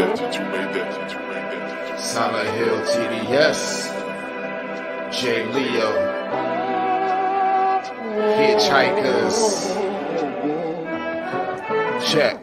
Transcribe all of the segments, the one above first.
that, since you made that, since you made that. Silent Hill TDS, J. Leo, Hitchhikers, check.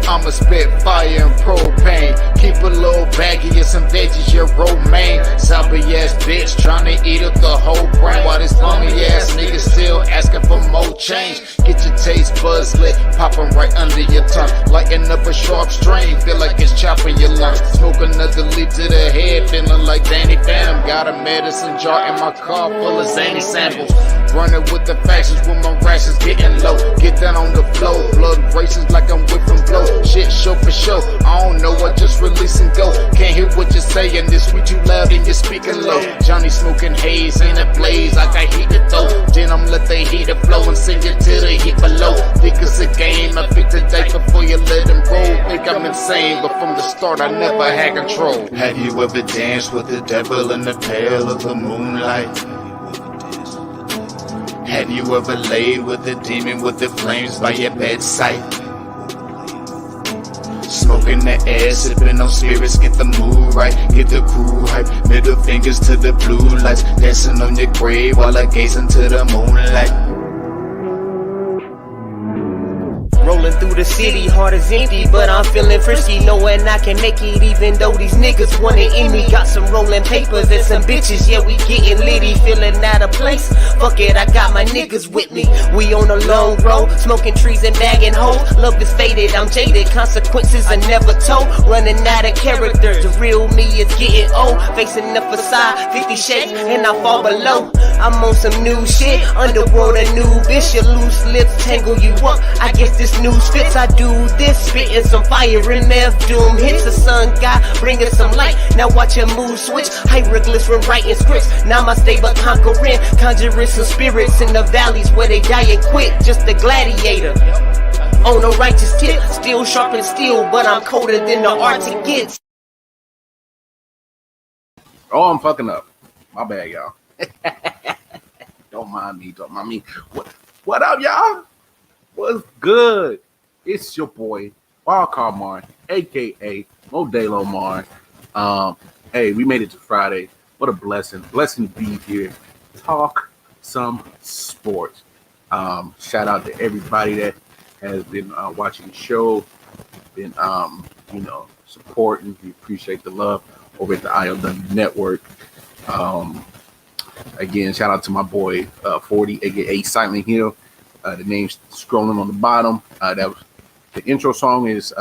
I'ma spit fire and propane. Keep a little baggie of some veggies, your romaine. Zombie ass bitch tryna eat up the whole brain. While this bummy ass nigga still asking for more change. Get your taste buds lit, popping right under your tongue. Lighten up a sharp strain, feel like it's chopping your lungs. Smoke another leaf to the head, feeling like Danny Phantom. Got a medicine jar in my car full of zany samples. Running with the factions when my rations getting low. Get down on the flow, blood races like I'm whipping blow. Shit show for show, I don't know, I just release and go. Can't hear what you're saying, this we too loud and you're speaking low. Johnny smoking haze, ain't a blaze, I got heat to throw. Then I'm let the heater flow and send you to the heat below. Think it's a game, I pick the dice before you let them roll. Think I'm insane, but from the start I never had control. Have you ever danced with the devil in the pale of the moonlight? Have you ever laid with a demon with the flames by your bedside? Smoking the air, sipping on spirits, get the mood right, get the crew hype. Middle fingers to the blue lights, dancing on your grave while I gaze into the moonlight. Rolling through the city, heart is empty, but I'm feeling frisky, knowing I can make it even though these niggas want it in me. Got some rolling papers and some bitches, yeah, we getting litty, feeling out of place. Fuck it, I got my niggas with me. We on a long road, smoking trees and bagging hoes. Love is faded, I'm jaded, consequences are never told. Running out of character, the real me is getting old. Facing the facade, 50 shades, and I fall below. I'm on some new shit, underworld a new bitch. Your loose lips tangle you up, I guess this news fits. I do this, spitting some fire in F doom hits. The sun god bringing some light, now watch your mood switch. Hieroglyphs when writing scripts, now my stay but conquering. Conjuring some spirits in the valleys where they die and quit. Just a gladiator on a righteous tip, still sharp and steel, but I'm colder than the Arctic gets. Oh, I'm fucking up. My bad, y'all. Don't mind me. What up, y'all? What's good? It's your boy, Wildcard Marn, a.k.a. Modelo Marn. Hey, we made it to Friday. What a blessing. Blessing to be here. Talk some sports. Shout out to everybody that has been watching the show, been, supporting. We appreciate the love over at the I.O.W. network. Again, shout out to my boy 40, aka Silent Hill. The name's scrolling on the bottom. That was the intro song is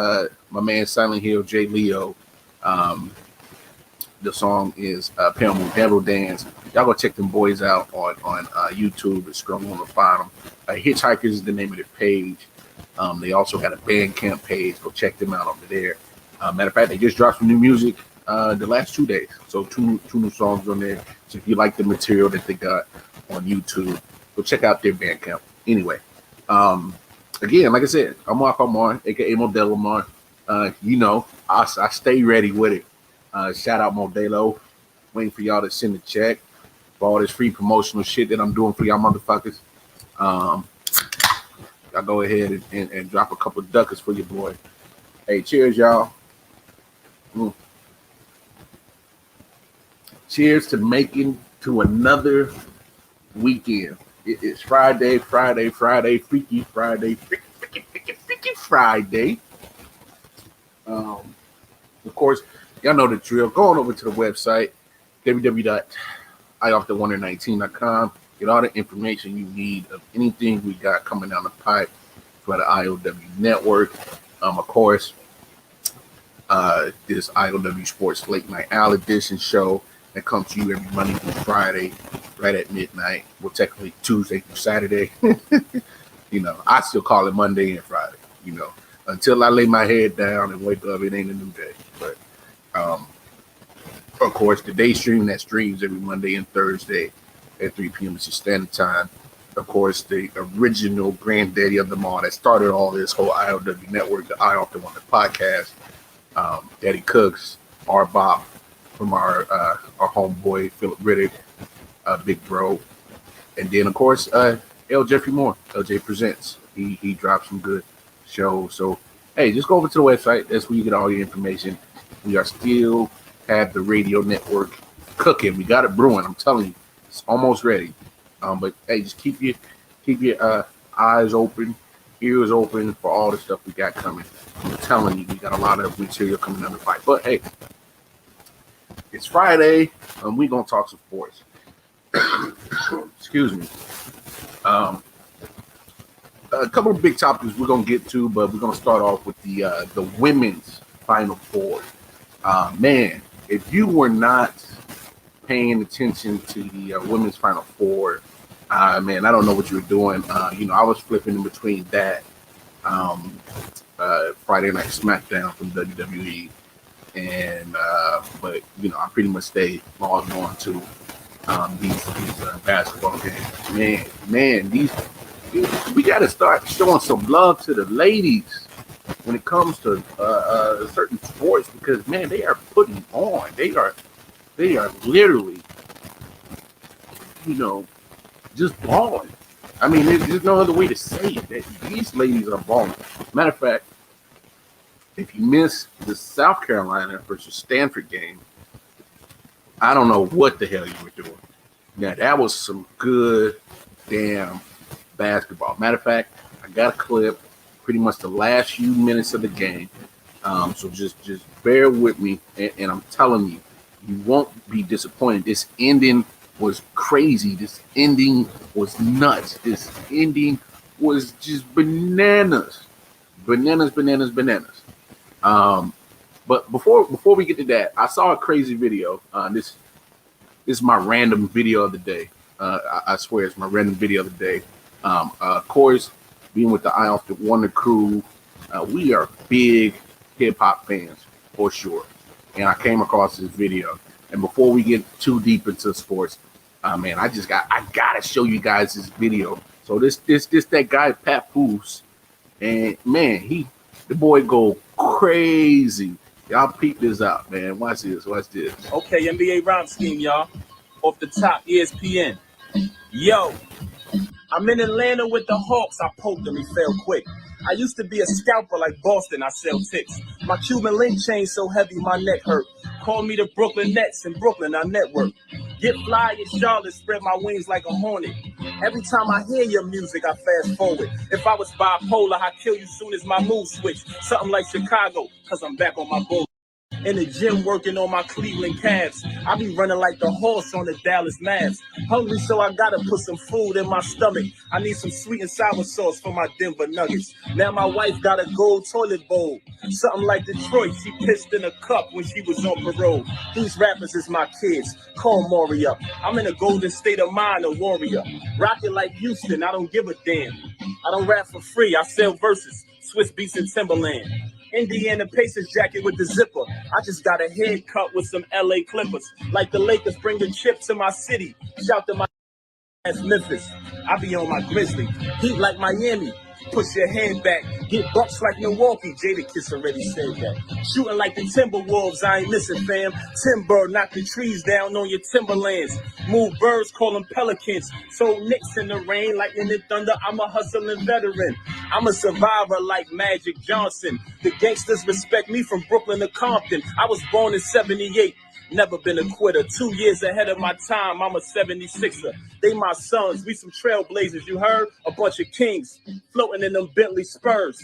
my man Silent Hill, J. Leo. The song is Pamela Devil Dance. Y'all go check them boys out on YouTube. It's scrolling on the bottom. Hitchhikers is the name of their page. They also had a Bandcamp page. Go check them out over there. Matter of fact, they just dropped some new music the last 2 days. So two new songs on there. So if you like the material that they got on YouTube, go check out their Bandcamp. Anyway, again, like I said, I'm Wildcard Marn, aka Modelo Marn. I stay ready with it. Shout out Modelo. Waiting for y'all to send a check for all this free promotional shit that I'm doing for y'all motherfuckers. Y'all go ahead and drop a couple duckers for your boy. Hey, cheers, y'all. Cheers to making to another weekend. It is Friday, Freaky Friday. Of course, y'all know the drill. Go on over to the website, www.I.O.W.119.com. Get all the information you need of anything we got coming down the pipe for the I.O.W. network. Of course, this I.O.W. Sports Late Night Owl Edition show that comes to you every Monday through Friday, right at midnight. Well, technically Tuesday through Saturday. I still call it Monday and Friday. Until I lay my head down and wake up, it ain't a new day. But of course, the day stream that streams every Monday and Thursday at 3 p.m. Eastern Standard Time. Of course, the original granddaddy of them all that started all this whole I.O.W. network, the I Often Wonder podcast. Daddy Cooks, R. Bob, from our homeboy Philip Riddick, Big Bro, and then of course L. Jeffrey Moore, LJ Presents. He dropped some good shows. So hey, just go over to the website. That's where you get all your information. We are still have the radio network cooking. We got it brewing. I'm telling you, it's almost ready. But hey, just keep your eyes open, ears open for all the stuff we got coming. I'm telling you, we got a lot of material coming down the pipe. But hey, it's Friday, and we're gonna talk some sports. Excuse me. A couple of big topics we're gonna get to, but we're gonna start off with the women's Final Four. Man, if you were not paying attention to the women's Final Four, man, I don't know what you were doing. I was flipping in between that Friday Night SmackDown from WWE, and but I pretty much stayed logged on to these basketball games. Man, we got to start showing some love to the ladies when it comes to certain sports, because man, they are putting on. They are literally, just balling. I mean, there's no other way to say it. These ladies are balling. Matter of fact, if you miss the South Carolina versus Stanford game, I don't know what the hell you were doing. Now, that was some good damn basketball. Matter of fact, I got a clip, pretty much the last few minutes of the game. So just bear with me, and I'm telling you, you won't be disappointed. This ending was crazy. This ending was nuts. This ending was just bananas. Bananas. But before we get to that, I saw a crazy video. This is my random video of the day. I swear it's my random video of the day. Of course, being with the I.O.W crew, we are big hip hop fans for sure. And I came across this video. And before we get too deep into sports, man, I gotta show you guys this video. So this that guy Papoose, and man, the boy go crazy. Y'all peep this out, man. Watch this. Okay, NBA rhyme scheme, y'all. Off the top, ESPN. Yo, I'm in Atlanta with the Hawks. I poked him, he fell quick. I used to be a scalper like Boston, I sell ticks. My Cuban link chain so heavy my neck hurt. Call me the Brooklyn Nets. In Brooklyn, I network. Get fly in Charlotte, spread my wings like a hornet. Every time I hear your music, I fast forward. If I was bipolar, I'd kill you soon as my mood switch. Something like Chicago, cause I'm back on my bull. In the gym working on my Cleveland Cavs. I be running like the horse on the Dallas Mavs. Hungry, so I gotta put some food in my stomach. I need some sweet and sour sauce for my Denver Nuggets. Now my wife got a gold toilet bowl. Something like Detroit, she pissed in a cup when she was on parole. These rappers is my kids, call Maury up. I'm in a golden state of mind, a warrior. Rockin' like Houston, I don't give a damn. I don't rap for free, I sell verses. Swiss Beats and Timberland. Indiana Pacers jacket with the zipper. I just got a haircut with some LA Clippers. Like the Lakers bringing chips to my city. Shout to my ass Memphis. I be on my Grizzly. Heat like Miami. Push your hand back. Get bucks like Milwaukee. Jada Kiss already said that. Shooting like the Timberwolves. I ain't missing, fam. Timber, knock the trees down on your timberlands. Move birds, call them pelicans. So Knicks in the rain, lightning and thunder. I'm a hustling veteran. I'm a survivor like Magic Johnson. The gangsters respect me from Brooklyn to Compton. I was born in 78. Never been a quitter. 2 years ahead of my time. I'm a 76er. They my sons. We some trailblazers. You heard? A bunch of kings floating in them Bentley Spurs.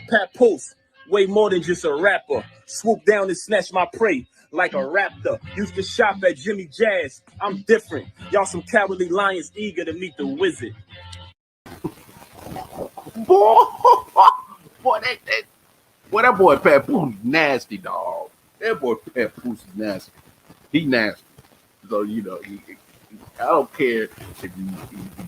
Papoose, way more than just a rapper. Swoop down and snatch my prey like a raptor. Used to shop at Jimmy Jazz. I'm different. Y'all some cowardly lions eager to meet the wizard. Boy, that boy Papoose nasty, dog. That boy Papoose is nasty. He nasty. So I don't care if you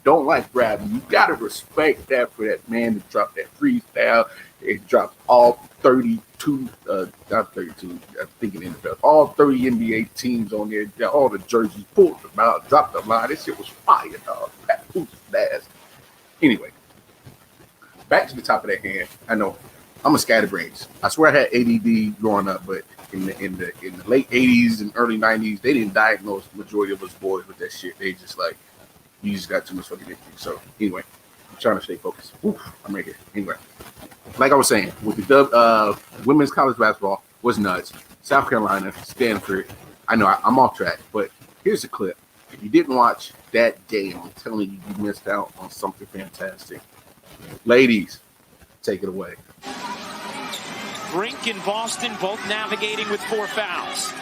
don't like rap. You gotta respect that for that man to drop that freestyle. It dropped all 32, not 32. I'm thinking NFL. All 30 NBA teams on there. All the jerseys pulled them out, dropped the line. This shit was fire, dog. Papoose is nasty. Anyway. Back to the top of that hand. I know I'm a scatterbrains. I swear I had ADD growing up, but in the late 80s and early 90s, they didn't diagnose the majority of us boys with that shit. They just like, you just got too much fucking energy. So anyway, trying to stay focused. Oof, I'm right here. Anyway, like I was saying, with the women's college basketball was nuts. South Carolina, Stanford. I know I'm off track, but here's a clip. If you didn't watch that game, I'm telling you, you missed out on something fantastic. Ladies, take it away. Brink and Boston both navigating with 4 fouls.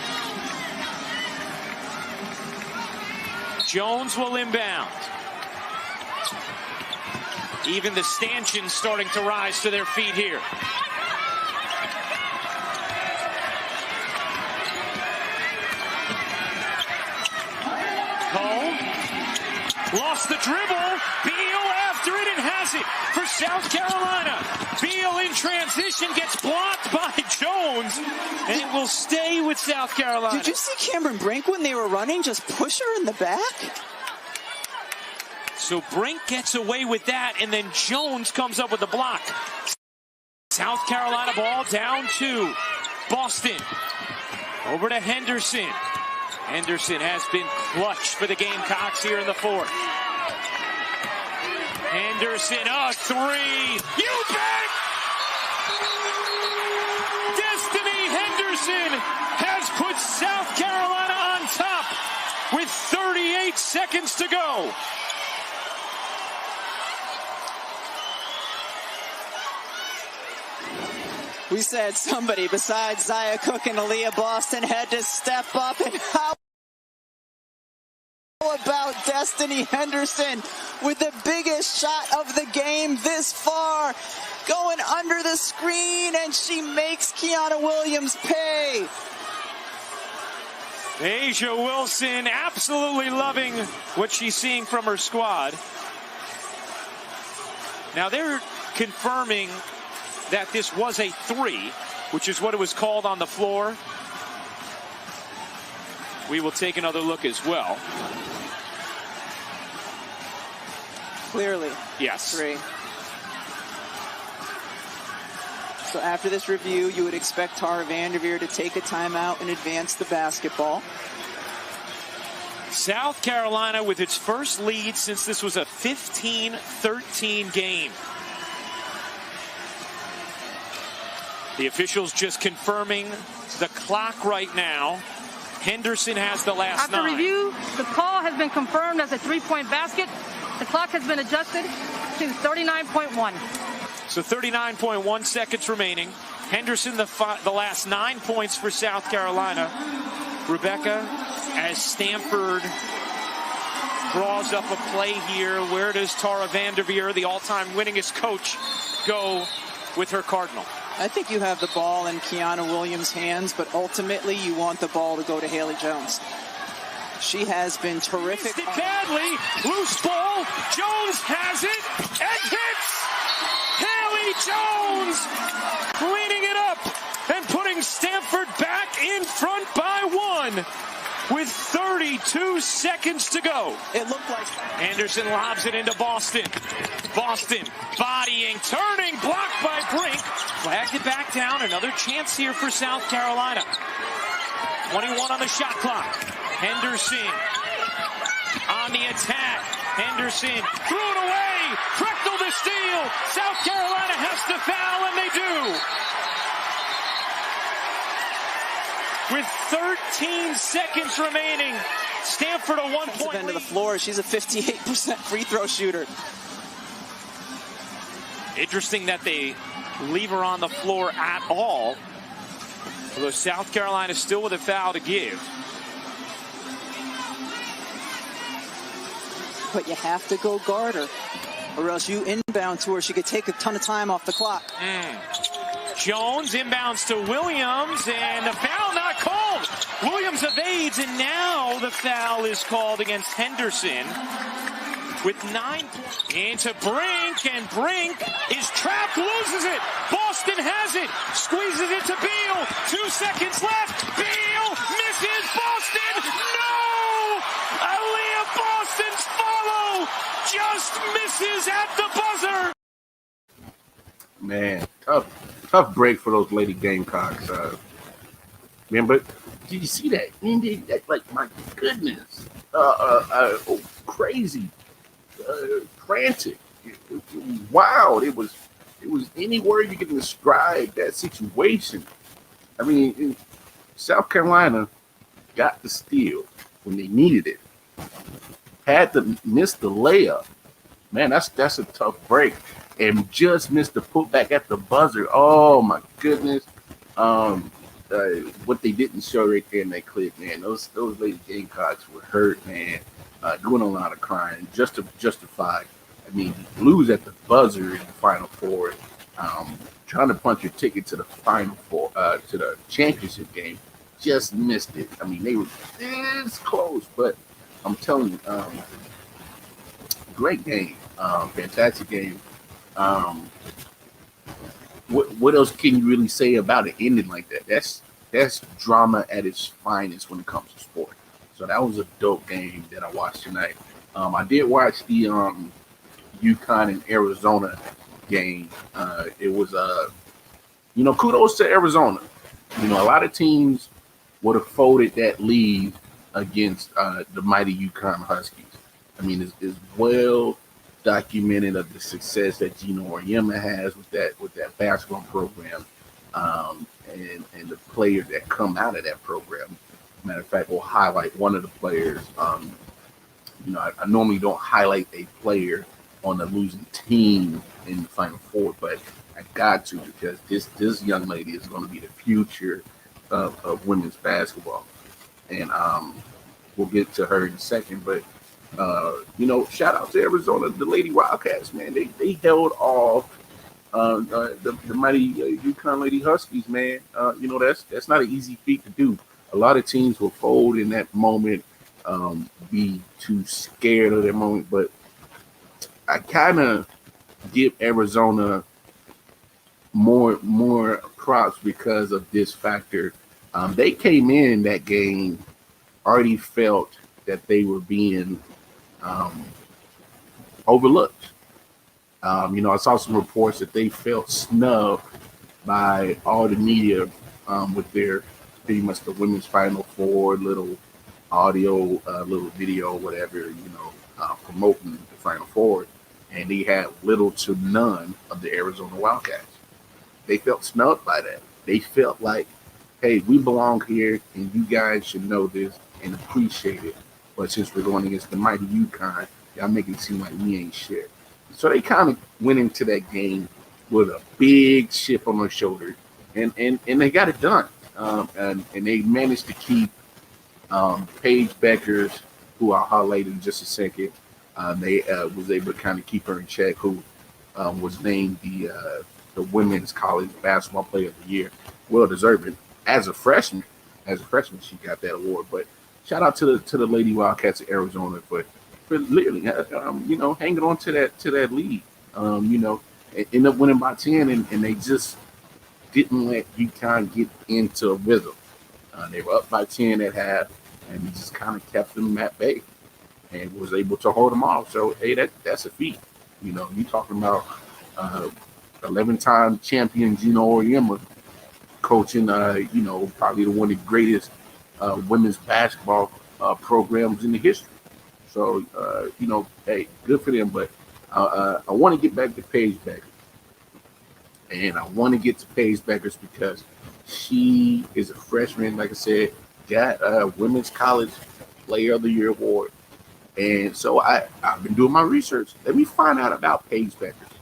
Jones will inbound. Even the stanchions starting to rise to their feet here. Cole lost the dribble. Beal after it and has it for South Carolina. Beal in transition gets blocked by Jones, and it will stay with South Carolina. Did you see Cameron Brink when they were running just push her in the back? So Brink gets away with that, and then Jones comes up with the block. South Carolina ball down to Boston. Over to Henderson. Henderson has been clutch for the Gamecocks here in the fourth. Henderson, a three. You bet! Destiny Henderson has put South Carolina on top with 38 seconds to go. We said somebody besides Zaya Cook and Aaliyah Boston had to step up, and how about Destiny Henderson with the biggest shot of the game this far, going under the screen, and she makes Kiana Williams pay. Asia Wilson absolutely loving what she's seeing from her squad. Now they're confirming that this was a 3, which is what it was called on the floor. We will take another look as well. Clearly. Yes. 3. So after this review, you would expect Tara Vanderveer to take a timeout and advance the basketball. South Carolina with its first lead since this was a 15-13 game. The officials just confirming the clock right now. Henderson has the last 9. After review, the call has been confirmed as a 3-point basket. The clock has been adjusted to 39.1. So 39.1 seconds remaining. Henderson, the last 9 points for South Carolina. Rebecca, as Stanford draws up a play here, where does Tara Vanderveer, the all-time winningest coach, go with her Cardinal? I think you have the ball in Kiana Williams' hands, but ultimately you want the ball to go to Haley Jones. She has been terrific. Missed it badly. Loose ball. Jones has it and hits. Haley Jones cleaning it up and putting Stanford back in front by 1 with 32 seconds to go. It looked like Anderson lobs it into Boston. Boston bodying, turning, blocked by Brink. Flagged it back down. Another chance here for South Carolina. 21 on the shot clock. Henderson on the attack. Henderson threw it away. Frechtel to steal. South Carolina has to foul, and they do. With 13 seconds remaining, Stanford a 1-point end of the lead. floor. She's a 58% free throw shooter. Interesting that they leave her on the floor at all. Although South Carolina still with a foul to give. But you have to go guard her, or else you inbound to her. She could take a ton of time off the clock. Jones inbounds to Williams, and the foul not called. Williams evades, and now the foul is called against Henderson. With 9 into Brink, and Brink is trapped, loses it. Boston has it, squeezes it to Beal. 2 seconds left. Beal misses. Boston, no! Aaliyah Boston's follow just misses at the buzzer. Man, tough break for those Lady Gamecocks. Man, but did you see that? Like, my goodness, crazy. Frantic. It was wild. It was any word you can describe that situation. I mean, South Carolina got the steal when they needed it. Had to miss the layup. Man, that's a tough break. And just missed the putback at the buzzer. Oh my goodness. What they didn't show right there in that clip, man. Those lady Gamecocks were hurt, man. Doing a lot of crying just to justify. I mean, lose at the buzzer in the Final Four. Trying to punch your ticket to the Final Four, to the championship game. Just missed it. I mean, they were this close, but I'm telling you, great game, fantastic game. What else can you really say about it ending like that? That's drama at its finest when it comes to sport. So that was a dope game that I watched tonight. I did watch the UConn and Arizona game. It was kudos to Arizona. A lot of teams would have folded that lead against the mighty UConn Huskies. I mean, it's well documented of the success that Gino Auriemma has with that basketball program, and the players that come out of that program. Matter of fact, we'll highlight one of the players. I normally don't highlight a player on the losing team in the Final Four, but I got to, because this young lady is going to be the future of women's basketball, and we'll get to her in a second. But shout out to Arizona, the Lady Wildcats, man. They held off the mighty UConn Lady Huskies, man. That's not an easy feat to do. A lot of teams will fold in that moment, be too scared of that moment. But I kind of give Arizona more props because of this factor. They came in that game already felt that they were being overlooked. I saw some reports that they felt snubbed by all the media with their pretty much the women's Final Four, little audio, little video, whatever, promoting the Final Four, and they had little to none of the Arizona Wildcats. They felt snubbed by that. They felt like, hey, we belong here, and you guys should know this and appreciate it. But since we're going against the mighty UConn, y'all make it seem like we ain't shit. So they kind of went into that game with a big chip on their shoulder, and they got it done. And they managed to keep Paige Beckers, who I'll highlight in just a second. They was able to kind of keep her in check, who was named the Women's College Basketball Player of the Year. Well deserved. As a freshman, she got that award. But shout out to the Lady Wildcats of Arizona for literally, hanging on to that lead. End up winning by 10, and they just didn't let UConn get into a rhythm. They were up by 10 at half, and he just kind of kept them at bay and was able to hold them off. So, hey, that's a feat. You talking about 11-time champion Gino Auriemma coaching, probably one of the greatest women's basketball programs in the history. So, hey, good for them. But I want to get back to Paige Beckers. And I want to get to Paige Beckers because she is a freshman, like I said, got a Women's College Player of the Year award. And so I've been doing my research. Let me find out about Paige Beckers.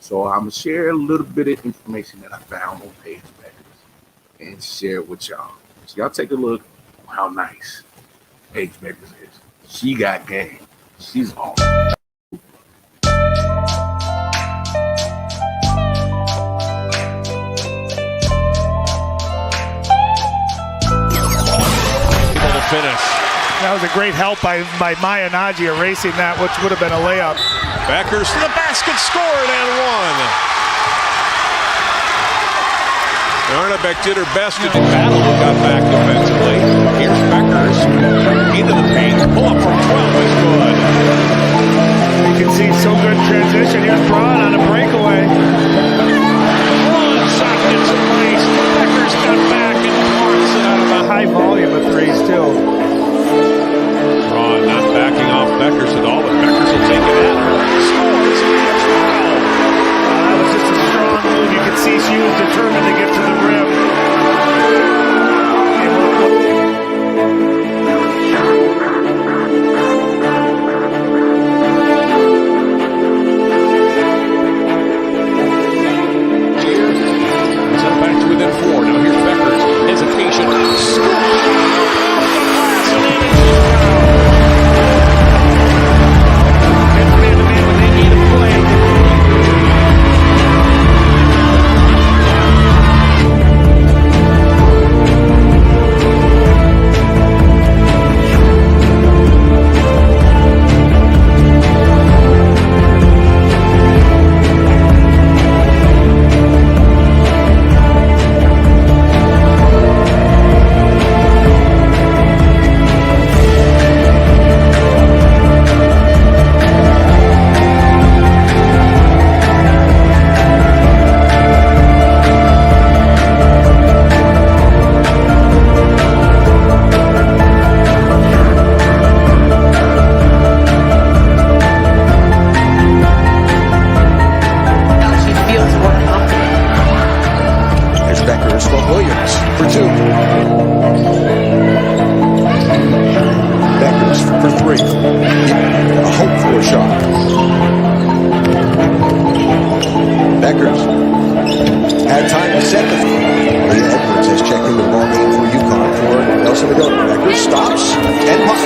So I'm going to share a little bit of information that I found on Paige Beckers and share it with y'all. So y'all take a look how nice Paige Beckers is. She got game. She's awesome. Finish. That was a great help by Maya Nagy erasing that, which would have been a layup. Beckers to the basket, scored and one. Arnebeck did her best to battle and got back defensively. Here's Beckers into the paint. Pull up from 12 is good. You can see so good transition. Here's Braun on a breakaway. Braun sockets a place. Beckers got back and blocks it out of A high volume of threes, too. Braun not backing off Beckers at all, but Beckers will take it at her. Scores. Nelson I.O.W. Becker stops and pops.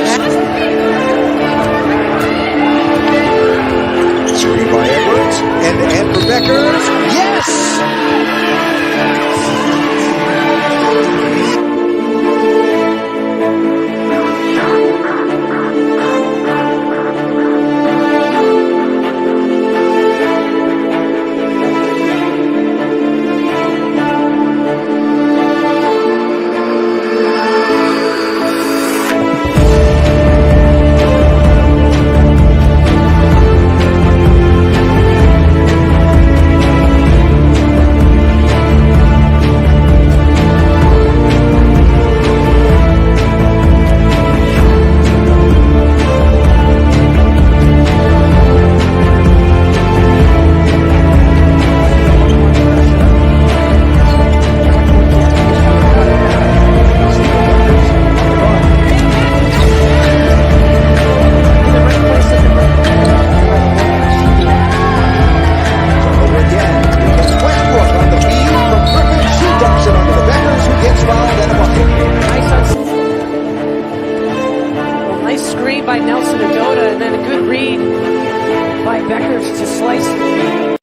Screen by Edwards, end for Becker. Yes! Nice screen by Nelson I.O.W. and then a good read by Beckers to slice it.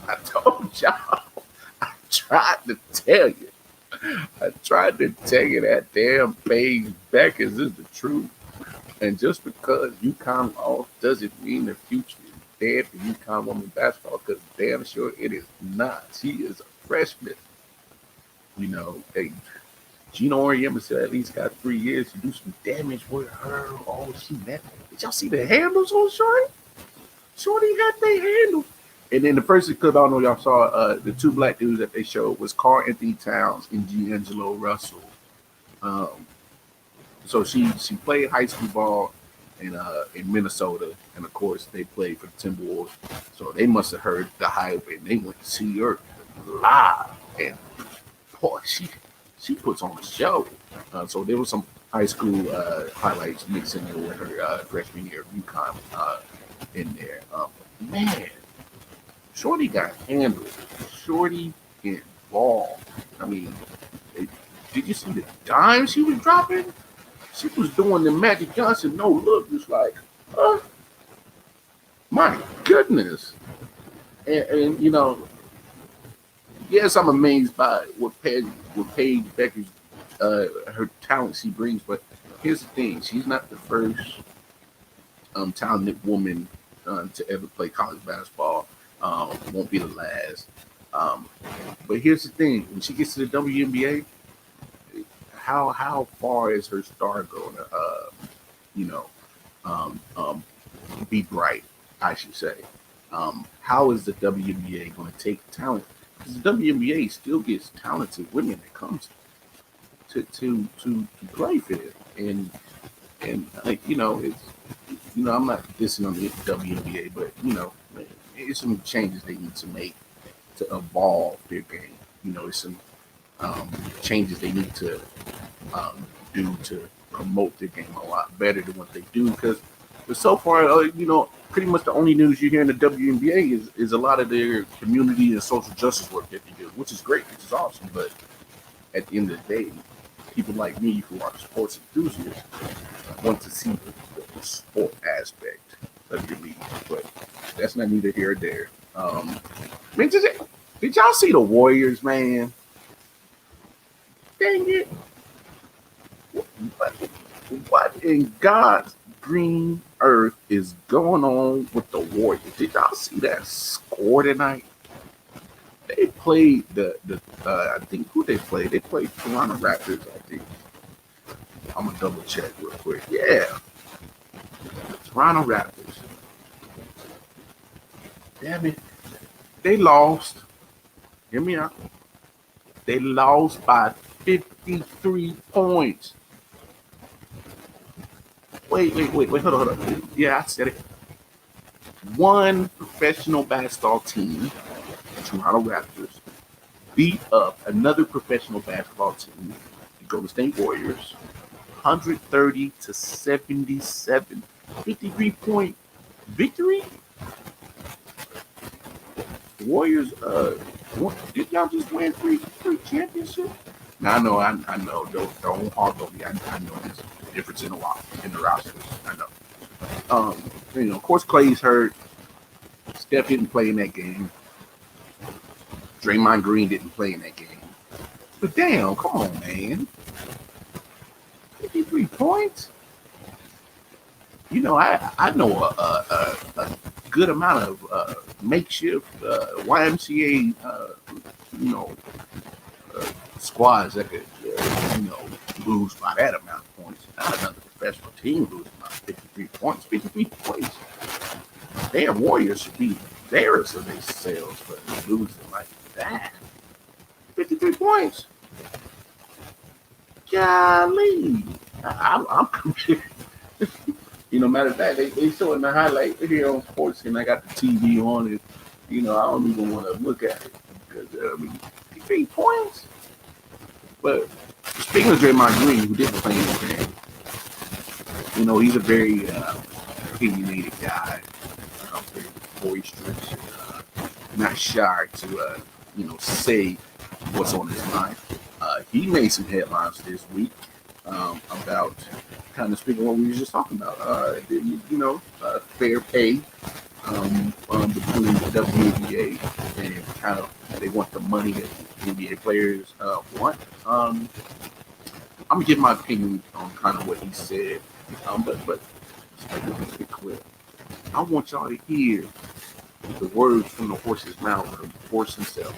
I told y'all. I tried to tell you. I tried to tell you that damn Paige Beckers is the truth. And just because UConn lost doesn't mean the future is dead for UConn women basketball, because damn sure it is not. She is a freshman. You know, Gino Oriemba at least got 3 years to do some damage with her. Oh, she met. Did y'all see the handles on Shorty? Shorty got their handles. And then the first clip, I don't know if y'all saw, the two black dudes that they showed was Karl Anthony Towns and D'Angelo Russell. So she played high school ball in Minnesota, and of course they played for the Timberwolves. So they must have heard the hype, and they went to see her live. And boy, she puts on a show. So there was some high school highlights mixed in there with her freshman year of UConn in there. Man, Shorty got handled. Shorty involved. I mean, did you see the dime she was dropping? She was doing the Magic Johnson no look, just like, my goodness. And you know, yes, I'm amazed by what Paige Beckers, her talent she brings. But here's the thing: she's not the first talented woman to ever play college basketball. Won't be the last. But here's the thing: when she gets to the WNBA, how far is her star going to, be bright? I should say. How is the WNBA going to take talent? Because the WNBA still gets talented women that comes to play for it, and like it's I'm not dissing on the WNBA, but it's some changes they need to make to evolve their game. It's some changes they need to do to promote their game a lot better than what they do. Because so far, pretty much the only news you hear in the WNBA is a lot of their community and social justice work that they do, which is great, which is awesome. But at the end of the day, people like me who are sports enthusiasts want to see the sport aspect. of your league, but that's not neither here or there. I mean, did y'all see the Warriors, man? Dang it! What in God's green earth is going on with the Warriors? Did y'all see that score tonight? They played the I think who they played. They played Toronto Raptors, I think. I'm gonna double check real quick. Yeah, the Toronto Raptors. Damn it, they lost. Hear me out. They lost by 53 points. Wait, hold on. Yeah, I said it. One professional basketball team, the Toronto Raptors, beat up another professional basketball team, the Golden State Warriors, 130-77. 53-point victory? The Warriors, did y'all just win three championships? Now, I know. Don't hog on me. I know there's a difference in the rosters. I know. Of course, Clay's hurt. Steph didn't play in that game. Draymond Green didn't play in that game. But damn, come on, man. 53 points? I know a good amount of makeshift YMCA, squads that could, lose by that amount of points. Not another professional team losing by 53 points. 53 points. Damn, Warriors should be embarrassed of themselves for losing like that. 53 points. Golly. I'm committed. Matter of fact, they showing the highlight here on Sports, and I got the TV on it. I don't even want to look at it because 53 points. But speaking of Draymond Green, who didn't play in the game, he's a very opinionated guy, very boisterous, not shy to say what's on his mind. He made some headlines this week about kind of speaking what we were just talking about. Fair pay between the WNBA and kind of they want the money that NBA players want. I'm gonna give my opinion on kind of what he said, but let's be clear. I want y'all to hear the words from the horse's mouth, from the horse himself,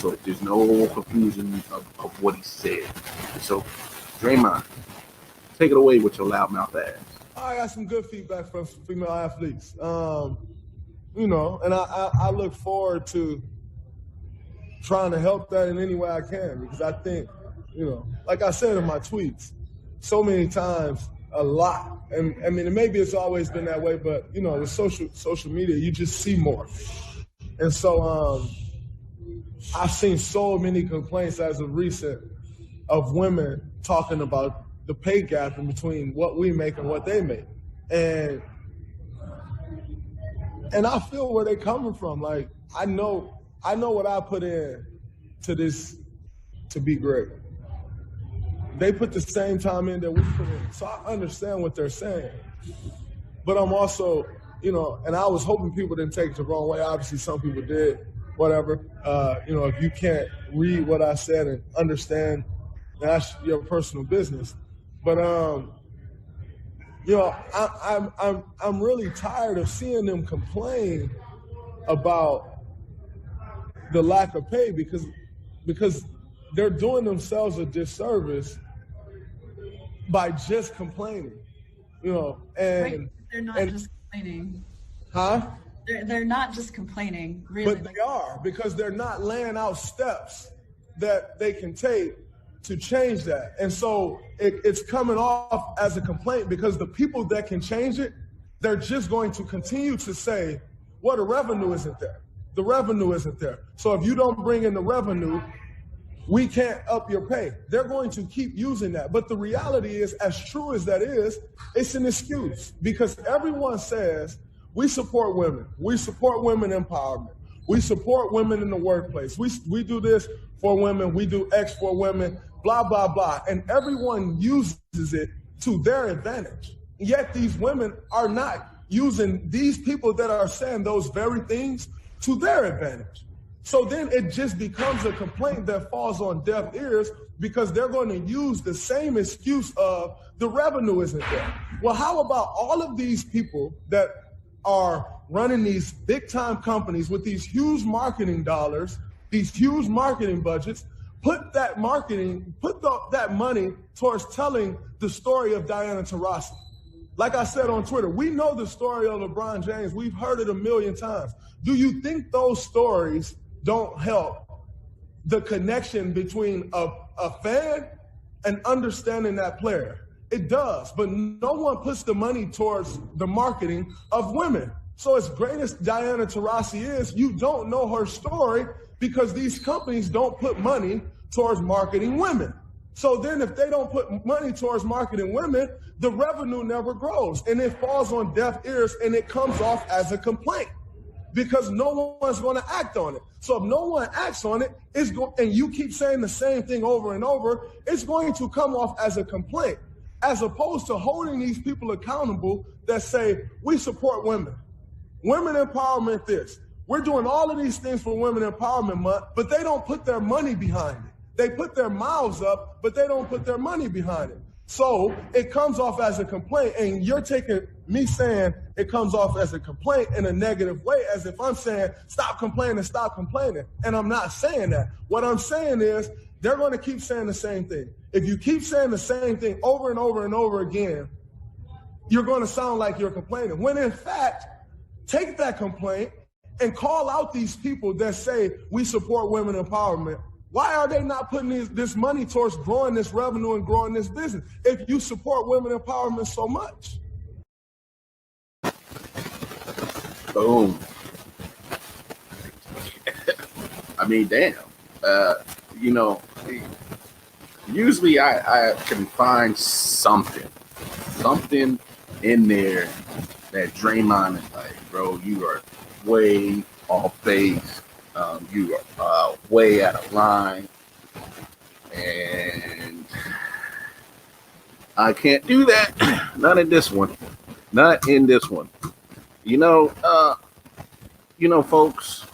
so that there's no confusion of what he said. So, Draymond, take it away with your loudmouth ass. I got some good feedback from female athletes, and I look forward to trying to help that in any way I can, because I think, like I said in my tweets, so many times, a lot, and I mean, maybe it's always been that way, but with social media, you just see more, and so I've seen so many complaints as of recent of women talking about the pay gap in between what we make and what they make, and I feel where they're coming from. Like I know what I put in to this to be great. They put the same time in that we put in. So I understand what they're saying. But I'm also, and I was hoping people didn't take it the wrong way. Obviously, some people did, whatever. If you can't read what I said and understand, that's your personal business. But, I'm really tired of seeing them complain about the lack of pay because they're doing themselves a disservice by just complaining, and right. They're not just complaining. Huh? They're not just complaining, really. But they are, because they're not laying out steps that they can take to change that. And so it's coming off as a complaint because the people that can change it, they're just going to continue to say, well, the revenue isn't there. The revenue isn't there. So if you don't bring in the revenue, we can't up your pay. They're going to keep using that. But the reality is, as true as that is, it's an excuse because everyone says we support women. We support women empowerment. We support women in the workplace. We do this for women. We do X for women, blah, blah, blah. And everyone uses it to their advantage. Yet these women are not using these people that are saying those very things to their advantage. So then it just becomes a complaint that falls on deaf ears because they're going to use the same excuse of the revenue isn't there. Well, how about all of these people that are running these big time companies with these huge marketing dollars, these huge marketing budgets, put that money towards telling the story of Diana Taurasi. Like I said on Twitter, we know the story of LeBron James. We've heard it a million times. Do you think those stories don't help the connection between a fan and understanding that player? It does, but no one puts the money towards the marketing of women. So as great as Diana Taurasi is, you don't know her story because these companies don't put money towards marketing women. So then if they don't put money towards marketing women, the revenue never grows and it falls on deaf ears and it comes off as a complaint because no one's going to act on it. So if no one acts on it, and you keep saying the same thing over and over, it's going to come off as a complaint, as opposed to holding these people accountable that say, we support women. Women empowerment this. We're doing all of these things for Women Empowerment Month, but they don't put their money behind it. They put their mouths up, but they don't put their money behind it. So it comes off as a complaint, and you're taking me saying it comes off as a complaint in a negative way, as if I'm saying, stop complaining. And I'm not saying that. What I'm saying is they're going to keep saying the same thing. If you keep saying the same thing over and over and over again, you're going to sound like you're complaining. When in fact, take that complaint and call out these people that say we support women empowerment. Why are they not putting this money towards growing this revenue and growing this business if you support women empowerment so much? Boom. I mean, damn. Usually I can find something in there that Draymond is like, bro, you are way off base. You are way out of line. And I can't do that. Not in this one. Folks,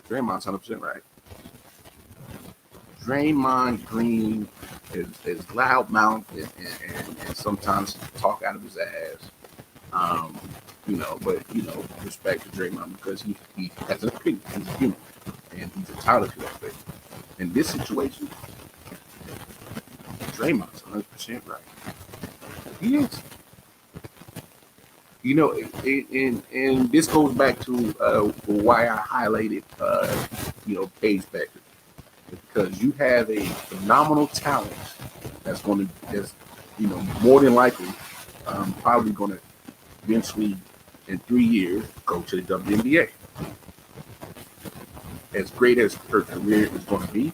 Draymond's 100% right. Draymond Green is loudmouth and sometimes talk out of his ass. Respect to Draymond because he has an opinion. He's a human and he's entitled to that thing. In this situation, Draymond's 100% right. He is. And this goes back to why I highlighted, Paige Becker, because you have a phenomenal talent that's more than likely, probably going to eventually in 3 years go to the WNBA. As great as her career is going to be,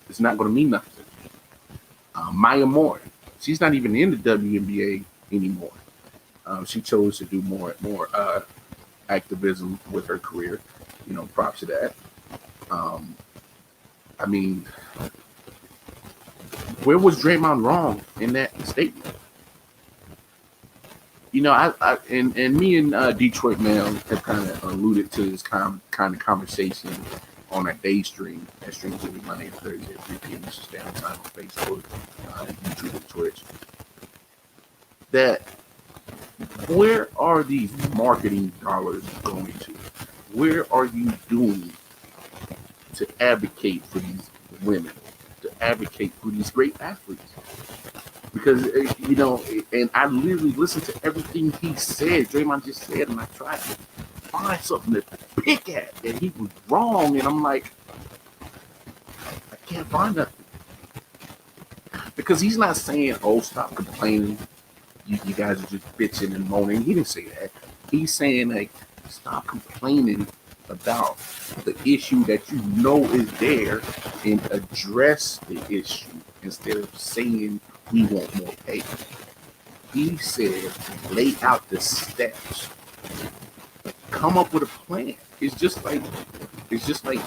it's not going to mean nothing. Maya Moore, she's not even in the WNBA anymore. She chose to do more activism with her career. Props to that. Where was Draymond wrong in that statement? And me and Detroit Mail have kind of alluded to this kind of conversation on our day stream. That streams every Monday and Thursday at 3 p.m. Standard Time on Facebook, YouTube, and Twitch. That where are these marketing dollars going to? Where are you doing to advocate for these women, to advocate for these great athletes? Because, and I literally listened to everything he said, Draymond just said, and I tried to find something to pick at, and he was wrong, and I'm like, I can't find nothing. Because he's not saying, oh, stop complaining, you guys are just bitching and moaning. He didn't say that. He's saying, like, stop complaining about the issue that you know is there and address the issue instead of saying we want more pay. He said, lay out the steps. Come up with a plan. It's just like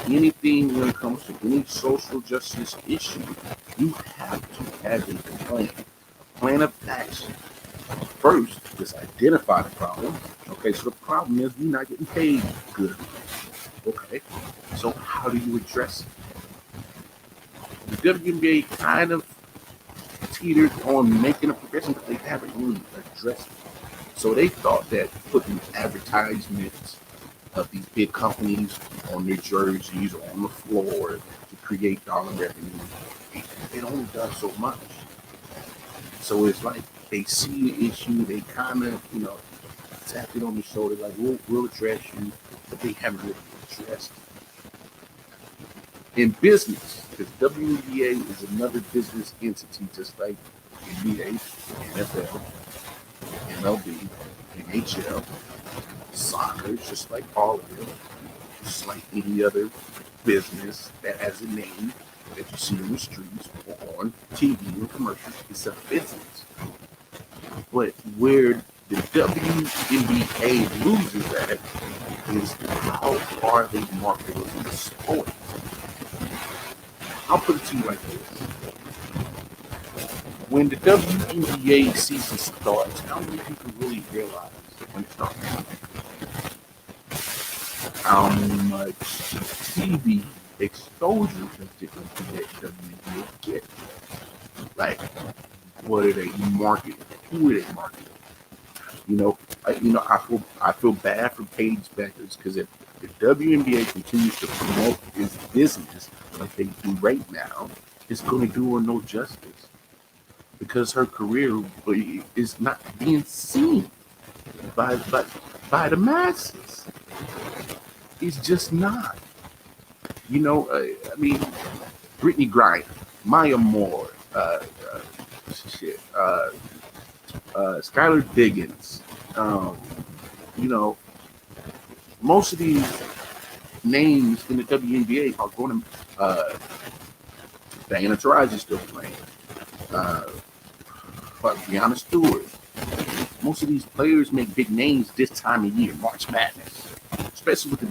anything when it comes to any social justice issue. You have to has a plan of action. First, just identify the problem. Okay, so the problem is we're not getting paid good. Okay, so how do you address it? The WNBA kind of teetered on making a progression, but they haven't really addressed it. So they thought that putting advertisements of these big companies on their jerseys or on the floor to create dollar revenue, it only does so much. So it's like they see the issue, they kind of, tap it on the shoulder, like, we'll address you, but they haven't really addressed it. In business, because WNBA is another business entity, just like NBA, NFL, MLB, NHL, soccer, just like all of them, just like any other business that has a name that you see in the streets or on TV and commercials. It's a business. But where the WNBA loses at is how are they marketing the sport? I'll put it to you like this. When the WNBA season starts, how many people really realize when it starts? How much TV exposure does the WNBA get? Like, what are they marketing? Who are they marketing? I feel bad for Paige Beckers, because if the WNBA continues to promote its business like they do right now, it's going to do her no justice, because her career is not being seen by the masses. It's just not. Brittany Griner, Maya Moore, Skylar Diggins, most of these names in the WNBA are going to, Diana Taurasi still playing, Breanna Stewart. Most of these players make big names this time of year, March Madness, especially with the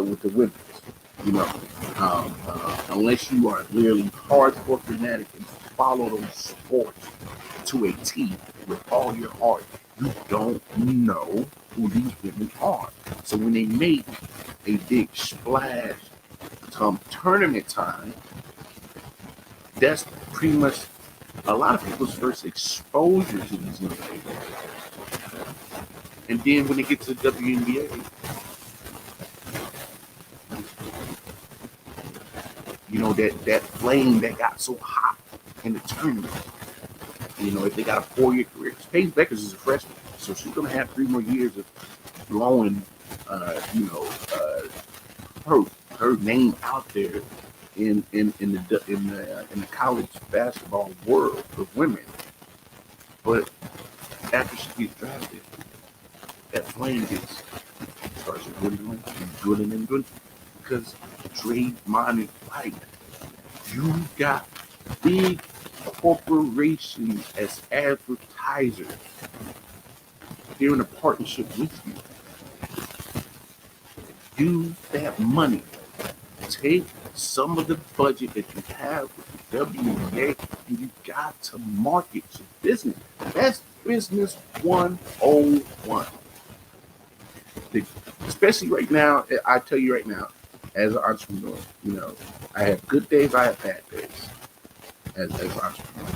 with the women's. Unless you are literally hardcore fanatic and follow those sports to a T with all your heart, you don't know who these women are. So when they make a big splash come tournament time, that's pretty much a lot of people's first exposure to these young ladies. And then when they get to the WNBA, that flame that got so hot in the tournament. If they got a 4-year career, Paige Beckers is a freshman, so she's gonna have 3 more years of blowing, her name out there in the college basketball world of women. But after she gets drafted, that flame starts dwindling and dwindling, because Draymond is right. You got big corporations as advertisers. They're in a partnership with you. Use that money. Take some of the budget that you have with the WNBA, and you got to market your business. That's business 101. Especially right now, I tell you right now, as an entrepreneur, I have good days, I have bad days. As an entrepreneur,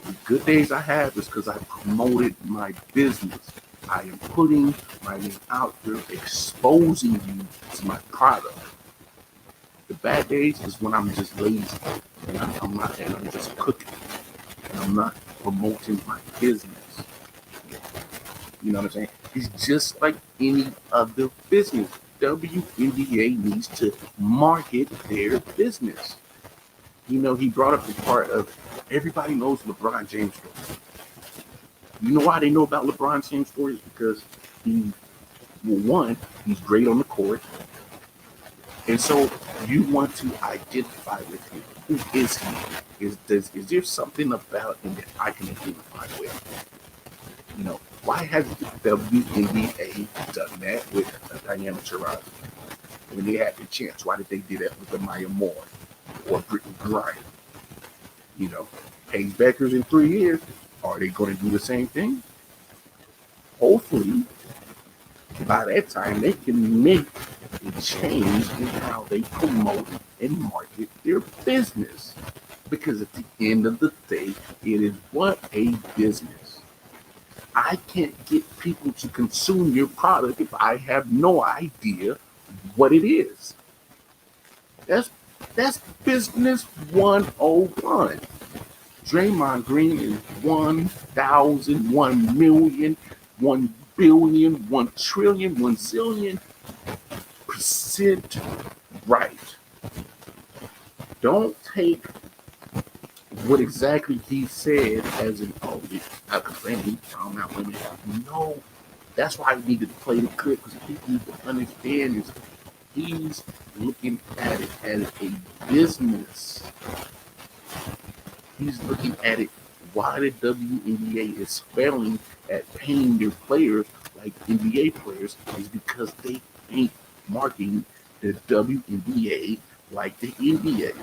the good days I have is because I promoted my business. I am putting my name out there, exposing you to my product. The bad days is when I'm just lazy and I'm just cooking and I'm not promoting my business. You know what I'm saying? It's just like any other business. WNBA needs to market their business. He brought up the part of everybody knows LeBron James' story. You know why they know about LeBron James' story? Is because he's great on the court. And so you want to identify with him. Who is he? Is there something about him that I can identify with? Why hasn't the WNBA done that with Diana Taurasi when they had the chance? Why did they do that with Maya Moore or Brittany Griner? Paige Beckers in 3 years, are they going to do the same thing? Hopefully, by that time, they can make a change in how they promote and market their business. Because at the end of the day, it is what? A business. I can't get people to consume your product if I have no idea what it is. That's business 101. Draymond Green is 1,000, 1 million, 1 billion, 1 trillion, 1 zillion % right. Don't take what exactly he said as an I'm complaining, I'm not women. No, that's why we need to play the clip, because people need to understand is he's looking at it as a business. He's looking at it why the WNBA is failing at paying their players like NBA players is because they ain't marketing the WNBA like the NBA.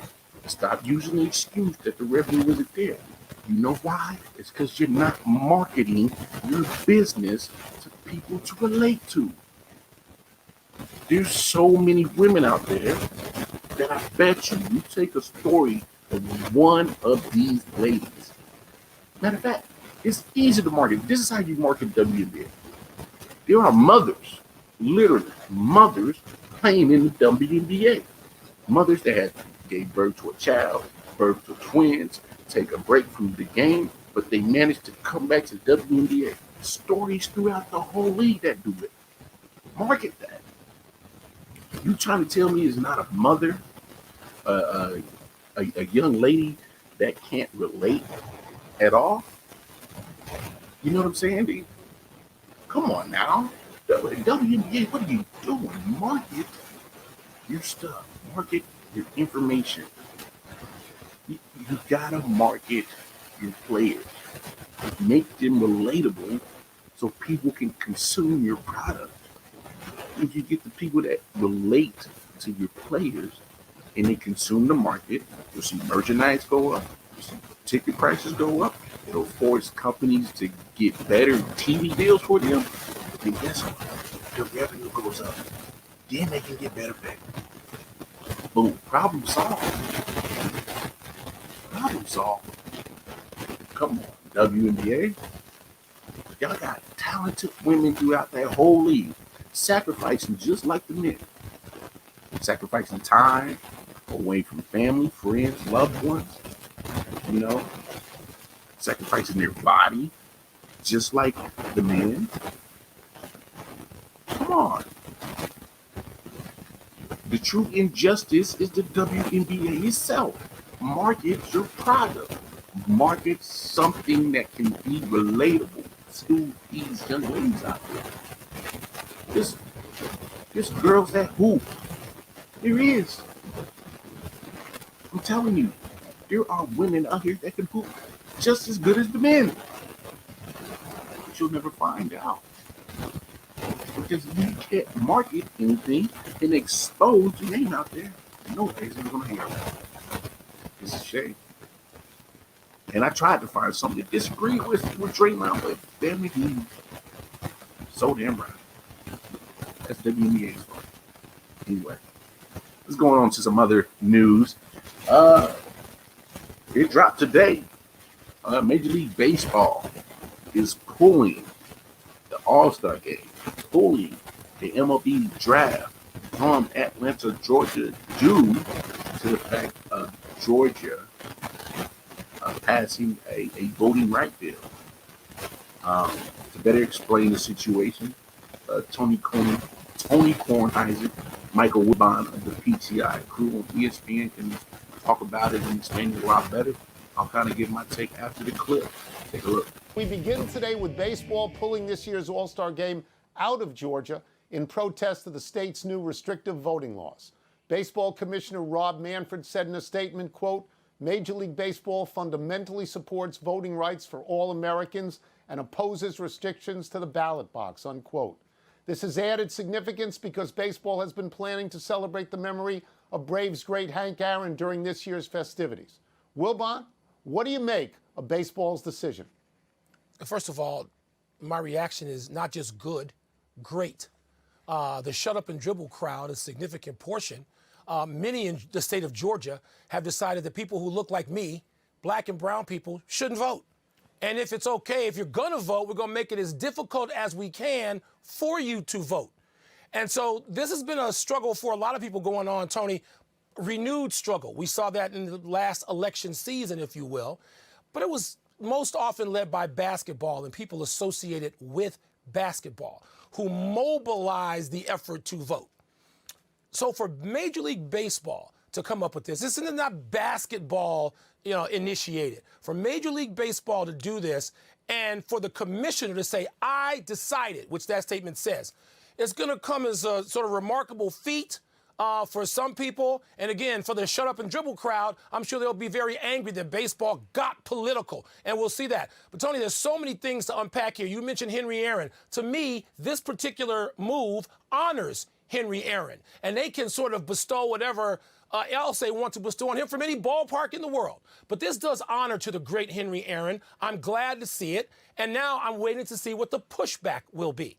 Stop using the excuse that the revenue isn't there. You know why? It's because you're not marketing your business to people to relate to. There's so many women out there that I bet you take a story of one of these ladies. Matter of fact, it's easy to market. This is how you market WNBA. There are mothers, literally mothers, playing in the WNBA. Mothers that gave birth to a child, birth to twins, take a break from the game, but they managed to come back to the WNBA. Stories throughout the whole league that do it. Market that. You trying to tell me it's not a mother, a young lady that can't relate at all? You know what I'm saying? Come on now. WNBA, what are you doing? Market your stuff. Market your information. You gotta market your players. Make them relatable so people can consume your product. If you get the people that relate to your players and they consume the market, you'll see merchandise go up, you'll see ticket prices go up. It'll force companies to get better TV deals for them. And guess what? Their revenue goes up. Then they can get better pay. Boom. Problem solved. Problem solved. Come on, WNBA. Y'all got talented women throughout that whole league, sacrificing just like the men. Sacrificing time away from family, friends, loved ones, you know, sacrificing their body just like the men. Come on. The true injustice is the WNBA itself. Market your product. Market something that can be relatable to these young ladies out there. There's girls that hoop. There is. I'm telling you, there are women out here that can hoop just as good as the men. But you'll never find out. Because you can't market anything and expose your name out there. Nobody's ever going to hear about it. It's a shame. And I tried to find something to disagree with Draymond, but damn it, he's so damn right. That's WNBA's fault. Anyway, let's go on to some other news. It dropped today. Major League Baseball is pulling the All-Star game, pulling the MLB draft from Atlanta, Georgia, due to the fact of Georgia passing a voting right bill. To better explain the situation, Tony Kornheiser, Michael Woodbine of the PTI crew on ESPN can talk about it and explain it a lot better. I'll kind of give my take after the clip. Take a look. We begin today with baseball pulling this year's All-Star game out of Georgia in protest of the state's new restrictive voting laws. Baseball Commissioner Rob Manfred said in a statement, quote, Major League Baseball fundamentally supports voting rights for all Americans and opposes restrictions to the ballot box, unquote. This has added significance because baseball has been planning to celebrate the memory of Braves great Hank Aaron during this year's festivities. Wilbon, What do you make of baseball's decision? First of all, my reaction is not just good, great. The shut up and dribble crowd, a significant portion, many in the state of Georgia have decided that people who look like me, black and brown people, shouldn't vote. And if it's okay, if you're going to vote, we're going to make it as difficult as we can for you to vote. And so this has been a struggle for a lot of people going on, Tony, renewed struggle. We saw that in the last election season, if you will. But it was most often led by basketball and people associated with basketball who mobilized the effort to vote. So for Major League Baseball to come up with this is not basketball, initiated. For Major League Baseball to do this and for the commissioner to say, I decided, which that statement says, it's going to come as a sort of remarkable feat for some people. And again, for the shut up and dribble crowd, I'm sure they'll be very angry that baseball got political. And we'll see that. But Tony, there's so many things to unpack here. You mentioned Henry Aaron. To me, this particular move honors Henry Aaron. And they can sort of bestow whatever else they want to bestow on him from any ballpark in the world. But this does honor to the great Henry Aaron. I'm glad to see it. And now I'm waiting to see what the pushback will be.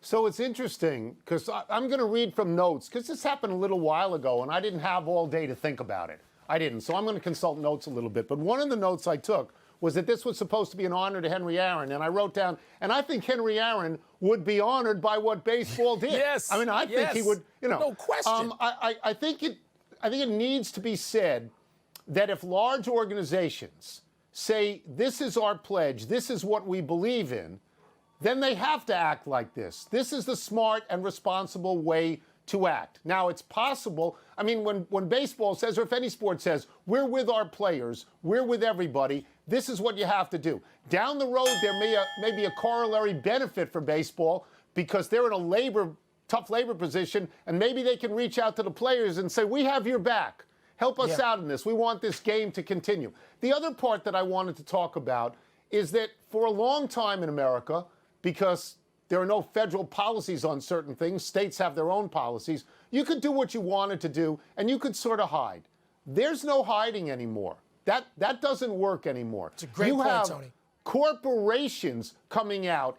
So it's interesting because I'm going to read from notes because this happened a little while ago and I didn't have all day to think about it. I didn't. So I'm going to consult notes a little bit. But one of the notes I took was that this was supposed to be an honor to Henry Aaron. And I wrote down, and I think Henry Aaron would be honored by what baseball did. Yes. I mean, I think he would, No question. I think it needs to be said that if large organizations say, this is our pledge, this is what we believe in, then they have to act like this. This is the smart and responsible way to act. Now, it's possible. I mean, when baseball says, or if any sport says, we're with our players, we're with everybody, this is what you have to do. Down the road, there may be a corollary benefit for baseball because they're in a tough labor position, and maybe they can reach out to the players and say, we have your back. Help us out in this. We want this game to continue. The other part that I wanted to talk about is that for a long time in America, because there are no federal policies on certain things, states have their own policies, you could do what you wanted to do, and you could sort of hide. There's no hiding anymore. That doesn't work anymore. It's a great point, have Tony. Corporations coming out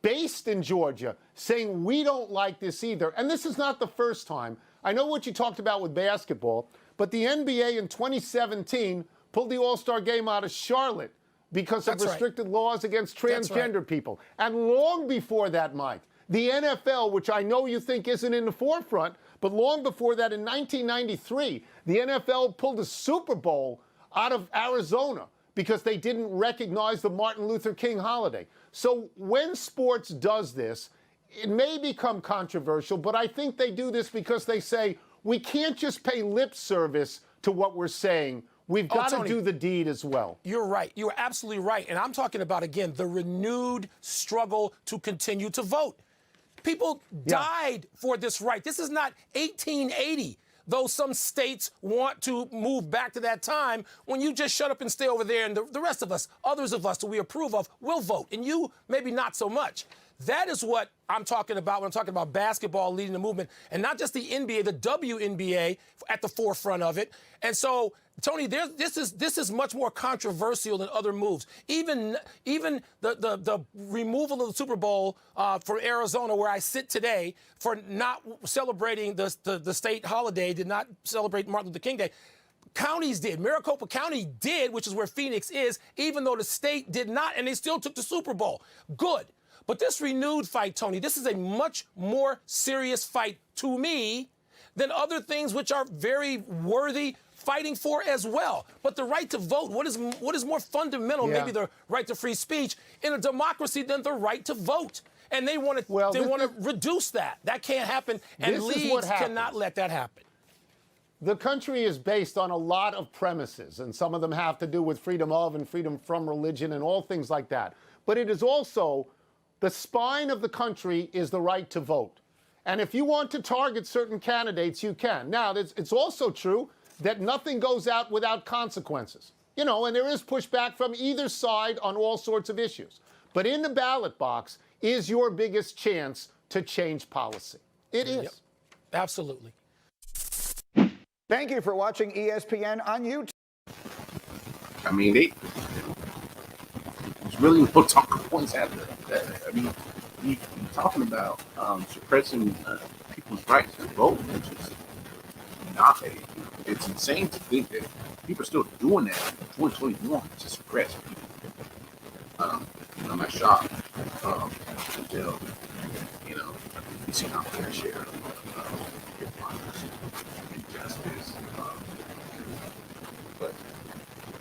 based in Georgia saying we don't like this either. And this is not the first time. I know what you talked about with basketball, but the NBA in 2017 pulled the All-Star game out of Charlotte because of restricted laws against transgender people. And long before that, Mike, the NFL, which I know you think isn't in the forefront, but long before that, in 1993, the NFL pulled a Super Bowl out of Arizona because they didn't recognize the Martin Luther King holiday. So when sports does this, it may become controversial, but I think they do this because they say, we can't just pay lip service to what we're saying. We've got to do the deed as well. You're right. You're absolutely right. And I'm talking about, again, the renewed struggle to continue to vote. People died for this right. This is not 1880, though some states want to move back to that time when you just shut up and stay over there and the rest of us, others of us that we approve of, will vote. And you, maybe not so much. That is what I'm talking about when I'm talking about basketball leading the movement, and not just the NBA, the WNBA at the forefront of it. And so, Tony, this is much more controversial than other moves. Even the removal of the Super Bowl for Arizona, where I sit today, for not celebrating the state holiday, did not celebrate Martin Luther King Day. Counties did. Maricopa County did, which is where Phoenix is, even though the state did not, and they still took the Super Bowl. Good. But this renewed fight, Tony, this is a much more serious fight to me than other things which are very worthy fighting for as well. But the right to vote, what is more fundamental, maybe the right to free speech in a democracy than the right to vote? And they want to reduce that. That can't happen, and leagues cannot let that happen. The country is based on a lot of premises, and some of them have to do with freedom of and freedom from religion and all things like that. But it is also the spine of the country is the right to vote. And if you want to target certain candidates, you can. Now, it's also true that nothing goes out without consequences. And there is pushback from either side on all sorts of issues. But in the ballot box is your biggest chance to change policy. It is. Yep. Absolutely. Thank you for watching ESPN on YouTube. I mean, there's really no talking points after that. I mean, you're talking about suppressing people's rights to vote, which is not. It's insane to think that people are still doing that in 2021 to suppress people. I'm not shocked until we see our fair share of injustice. But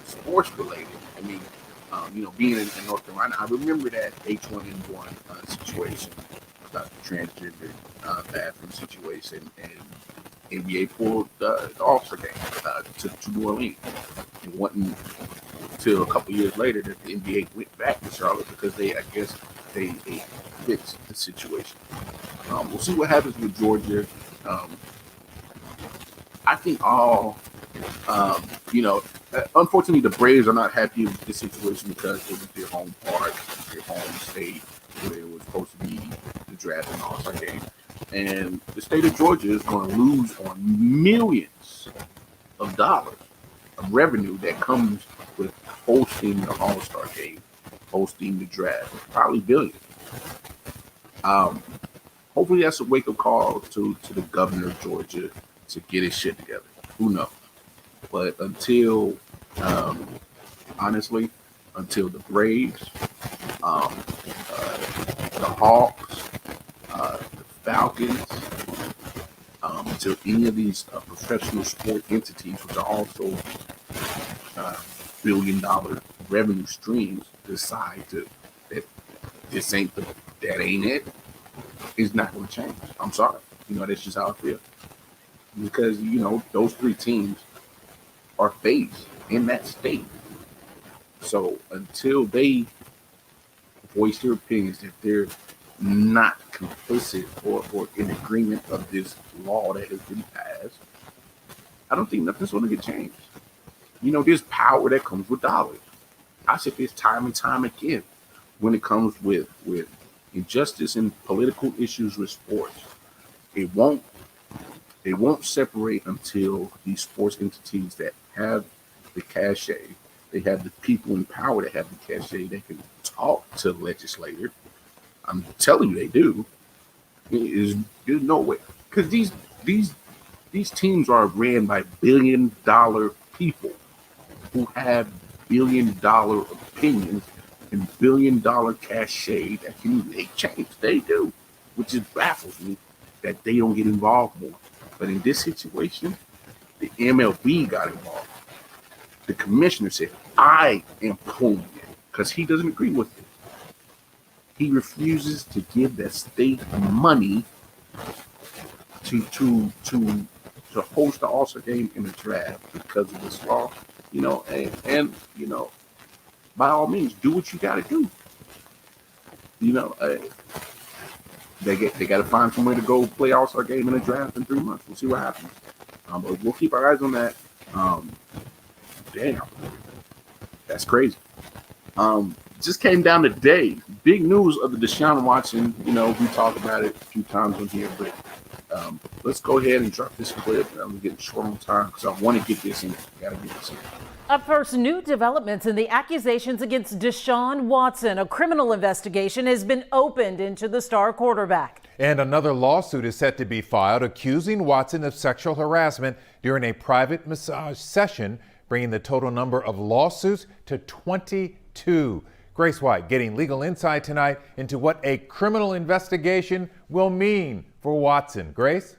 sports related, I mean, being in North Carolina, I remember that H1N1 situation about the transgender bathroom situation, and NBA pulled the All-Star game to New Orleans. It wasn't until a couple years later that the NBA went back to Charlotte because they fixed the situation. We'll see what happens with Georgia. I think unfortunately, the Braves are not happy with this situation because it was their home park, their home state, where it was supposed to be the draft and All-Star game. And the state of Georgia is going to lose on millions of dollars of revenue that comes with hosting the All-Star game, hosting the draft, probably billions. Hopefully that's a wake-up call to the governor of Georgia to get his shit together. Who knows? But until the Braves, the Hawks, the Falcons, until any of these professional sport entities, which are also billion-dollar revenue streams, decide that this ain't that ain't it, it's not going to change. I'm sorry. That's just how I feel. Because, those three teams are based in that state. So until they voice their opinions that they're not complicit or in agreement of this law that has been passed, I don't think nothing's going to get changed. There's power that comes with dollars. I said this time and time again when it comes with injustice and political issues with sports. It won't separate until these sports entities that have the cachet, they have the people in power that have the cachet, they can talk to legislators. I'm telling you, they do. There's no way, because these teams are ran by billion-dollar people who have billion-dollar opinions and billion-dollar cachet that can make change. They do, which just baffles me that they don't get involved more. But in this situation, the MLB got involved. The commissioner said, I am pulling it, because he doesn't agree with it. He refuses to give that state money to host the All-Star game in the draft because of this law. And by all means, do what you got to do. They got to find somewhere to go play All-Star game in the draft in 3 months. We'll see what happens. But we'll keep our eyes on that. Damn, that's crazy. Just came down today. Big news of the Deshaun Watson. We talked about it a few times on here, but let's go ahead and drop this clip. I'm getting short on time because I want to get this in. Got to get this in. Up first, new developments in the accusations against Deshaun Watson. A criminal investigation has been opened into the star quarterback. And another lawsuit is set to be filed accusing Watson of sexual harassment during a private massage session, bringing the total number of lawsuits to 22. Grace White getting legal insight tonight into what a criminal investigation will mean for Watson. Grace?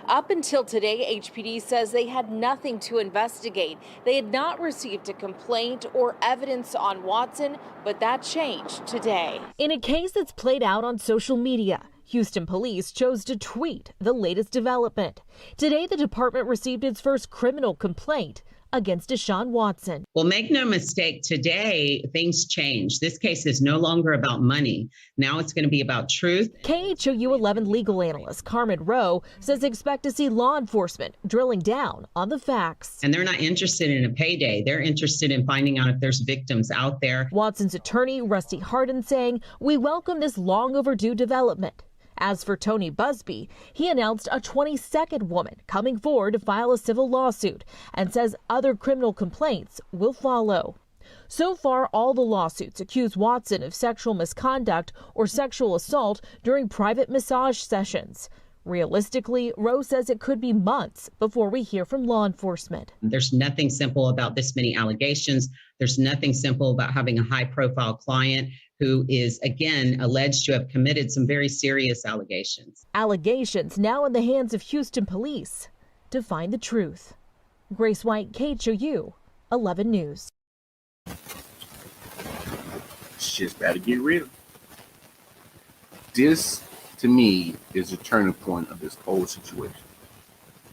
Up until today, HPD says they had nothing to investigate. They had not received a complaint or evidence on Watson, but that changed today. In a case that's played out on social media, Houston police chose to tweet the latest development. Today, the department received its first criminal complaint against Deshaun Watson. Well, make no mistake, today things change. This case is no longer about money. Now it's going to be about truth. KHOU 11 legal analyst Carmen Rowe says expect to see law enforcement drilling down on the facts. And they're not interested in a payday. They're interested in finding out if there's victims out there. Watson's attorney, Rusty Hardin, saying, "We welcome this long overdue development As for Tony Busby, he announced a 22nd woman coming forward to file a civil lawsuit and says other criminal complaints will follow. So far, all the lawsuits accuse Watson of sexual misconduct or sexual assault during private massage sessions. Realistically, Rowe says it could be months before we hear from law enforcement. There's nothing simple about this many allegations. There's nothing simple about having a high-profile client who is, again, alleged to have committed some very serious allegations. Allegations now in the hands of Houston police to find the truth. Grace White, KHOU, 11 News. Shit's about to get real. This, to me, is the turning point of this whole situation.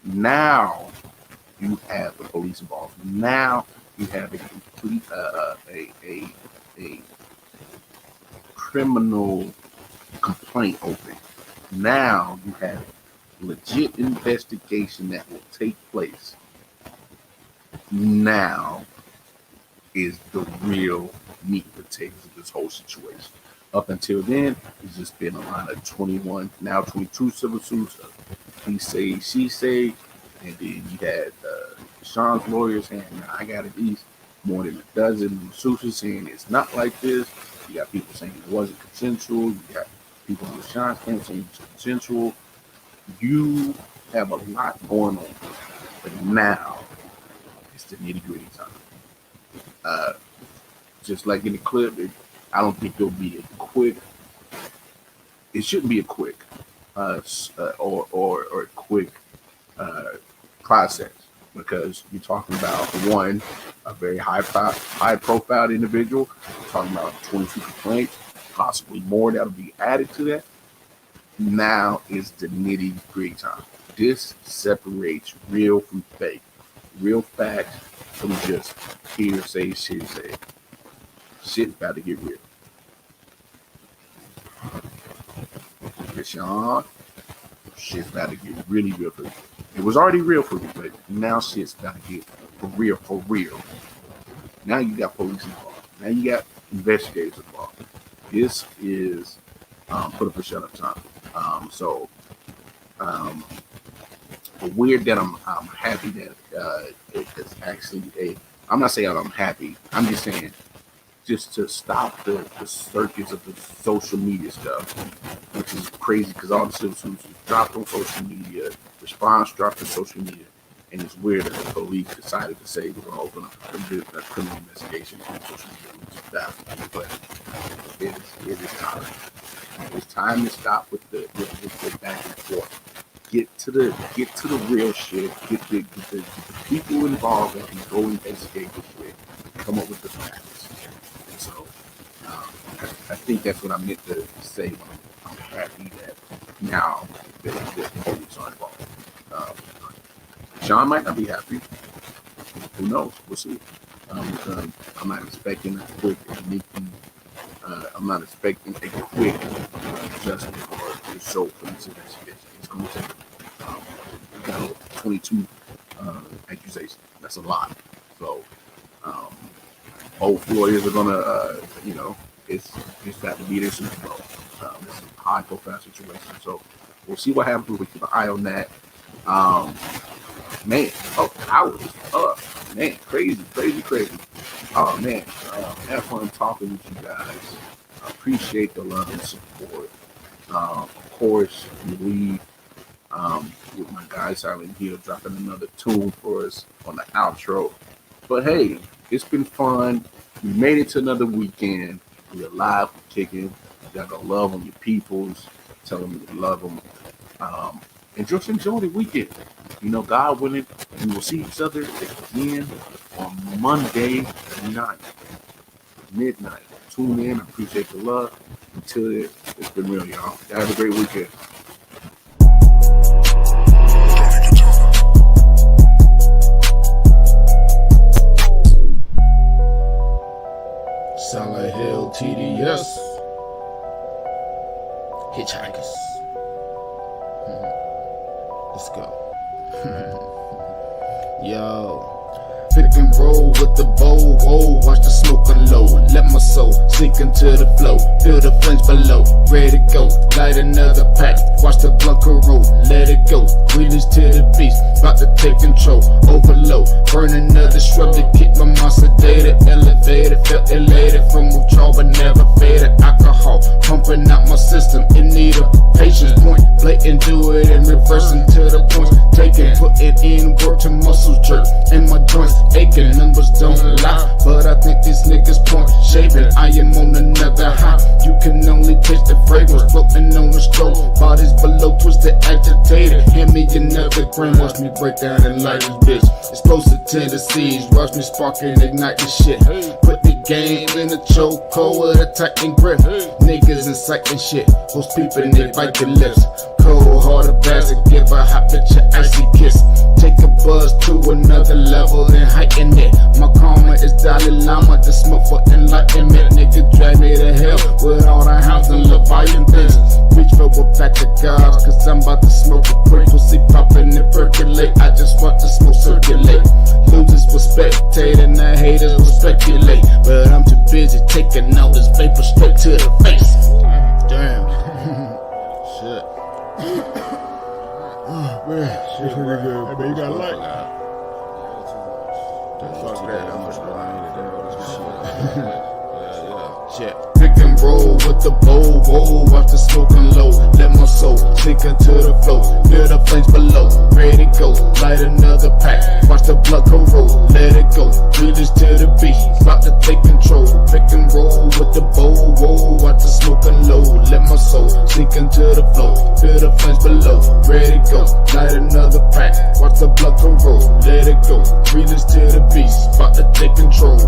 Now you have the police involved. Now you have a complete a criminal complaint open. Now you have legit investigation that will take place. Now is the real meat and potatoes of this whole situation. Up until then, it's just been a line of 21, now 22 civil suits. He say, she say, and then you had Sean's lawyers saying, I got at least more than a dozen suits saying it's not like this. You got people saying it wasn't consensual. You got people on the Sean's camp saying it's consensual. You have a lot going on, but now it's the nitty-gritty time. Just like in the clip, I don't think there'll be a quick. It shouldn't be a quick or a quick process, because you're talking about one, a very high profile individual. You're talking about 22 complaints, possibly more that'll be added to that. Now is the nitty gritty time. This separates real from fake, real facts from just hearsay. Shit's about to get real. Sean, shit's about to get really real for you. It was already real for you, but now shit's about to get for real. Now you got police involved. Now you got investigators involved. This is put up or shut up time. So weird that I'm happy that it's actually I'm not saying I'm happy. I'm just saying just to stop the circus of the social media stuff, which is crazy because all the civil suits dropped on social media, response dropped on social media, and it's weird that the police decided to say we're going to open up a criminal investigation on social media. But it is time. It's time to stop with the back and forth. Get to the real shit. Get the people involved that can go investigate this shit. Come up with the facts. So I think that's what I meant to say when I'm happy that now the police are involved. Sean might not be happy. Who knows? We'll see. I'm not expecting a quick I'm not expecting a quick adjustment or result from this investigation. It's going to take 22 accusations. That's a lot. So both lawyers are gonna, it's got to be their Super Bowl. It's a high-profile situation. So we'll see what happens. We keep an eye on that. Man, hours up. Man, crazy. Oh man, have fun talking with you guys. I appreciate the love and support. Of course, we leave with my guy Silent Hill dropping another tune for us on the outro. But hey, it's been fun. We made it to another weekend. We're alive, we're kicking. Y'all got love on your peoples. Tell them you love them. And just enjoy the weekend. God willing, we will see each other again on Monday night, midnight. Tune in. I appreciate the love. Until then, it's been real, y'all. Have a great weekend. Silent Hill TDS. Hitchhikers. Let's go. Yo. pick and roll with the bowl. Whoa, watch the smoke unload. Let my soul sink into the flow. Feel the flames below. Ready to go. Light another pack. Watch the blunt roll. Let it go. Release to the beast. About to take control. Overload. Burn another shrub to keep my mind sedated. Elevated. Felt elated from withdrawal but never faded. Alcohol pumping out my system. In need of patience. Point blatant. Do it in reverse until the points taken. Put it in work to muscles jerk. And my joints aching. Numbers don't lie. But I think these niggas point shaving. I am on another high. You can only taste the fragrance floating on the stroke. Bodies below twisted, agitated. Hand me another gram. Watch me break down and light this bitch. Explosive tendencies. Watch me spark and ignite this shit. Put the game in a chokehold with a tightened grip. Niggas inciting shit. Hoes peeping, they bite their lips. Cold hearted bastard, give a hot bitch an icy kiss. Take a buzz to another level and heighten it. My karma is Dalai Lama, the smoke for enlightenment. Nigga drag me to hell with all the hounds and Leviathan things. Reach for a pack of guards, cause I'm about to smoke a quick. Pussy popping and percolate, I just want the smoke circulate. Losers will spectate and the haters will speculate. But I'm too busy taking all this vapor straight to the face. Damn. Shit. Man, shit pretty good. Hey, man, you got a light? Fuck that, I'm shit. Pick and roll with the bowl. Whoa, watch the smoke unload. Let my soul sink into the flow. Feel the flames below. Ready to go. Light another pack. Watch the blood go roll. Let it go. Release to the beat. About to take control. Pick and roll with the bowl. Whoa, watch the smoke unload. Let my soul sink into the flow. Feel the flames below. Ready to go. Light another pack. Watch the blood go roll. Let it go. Release to the beast. About to take control.